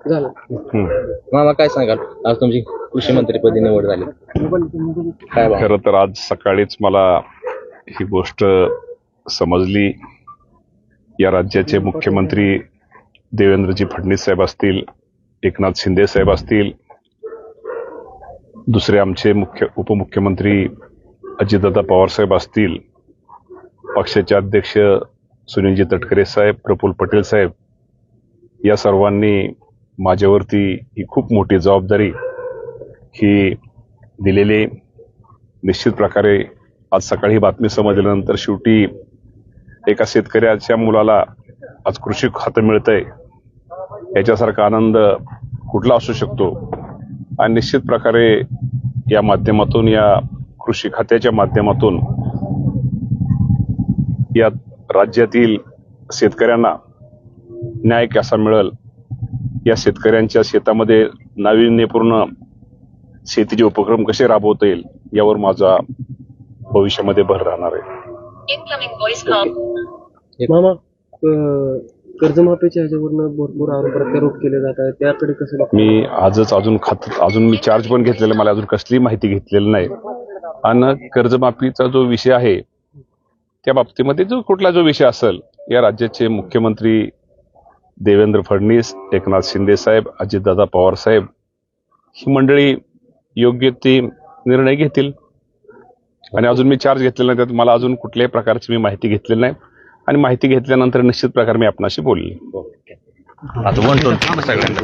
झालं. मामा काय सांगाल, आज तुमची कृषी मंत्रीपदी निवड झाली, काय भावना? खरं तर आज सकाळीच मला ही गोष्ट समजली. या राज्याचे मुख्यमंत्री देवेंद्रजी फडणवीस साहेब असतील, एकनाथ शिंदे साहेब असतील, दुसरे आमचे उपमुख्यमंत्री अजितदादा पवार साहेब असतील, पक्षाचे अध्यक्ष सुनीलजी तटकरे साहेब, प्रफुल्ल पटेल साहेब, या सर्वांनी माझ्यावरती ही खूप मोठी जबाबदारी ही दिलेली. निश्चित प्रकारे आज सकाळी ही बातमी समजल्यानंतर शेवटी एका शेतकऱ्याच्या मुलाला आज कृषी खातं मिळतंय, याच्यासारखा आनंद कुठला असू शकतो. आणि निश्चित प्रकारे या माध्यमातून, या कृषी खात्याच्या माध्यमातून या राज्यातील शेतकऱ्यांना न्याय कसा मिळेल, या शेतकऱ्यांच्या शेतामध्ये नाविन्यपूर्ण शेतीचे उपक्रम कसे राबवता येईल, यावर माझा भविष्यामध्ये भर राहणार आहे. मामा, कर्जमाफीच्या ह्याच्यावरनं भरपूर प्रत्यारोप केले जात आहेत, त्याकडे कसं बघता? मी आजच अजून मी चार्ज पण घेतलेला, मला अजून कसली माहिती घेतलेली नाही. आणि कर्जमाफीचा जो विषय आहे त्या बाबतीमध्ये कुठला जो विषय असेल, या राज्याचे मुख्यमंत्री देवेंद्र फडणवीस, एकनाथ शिंदे साहेब, अजितदादा पवार साहेब ही मंडळी योग्य ते निर्णय घेतील. आणि अजून मी चार्ज घेतलेला नाही, त्यात मला अजून कुठल्याही प्रकारची मी माहिती घेतलेली नाही. आणि माहिती घेतल्यानंतर निश्चित प्रकारे मी आपणाशी बोलले. आता 1-2 सगळ्यांना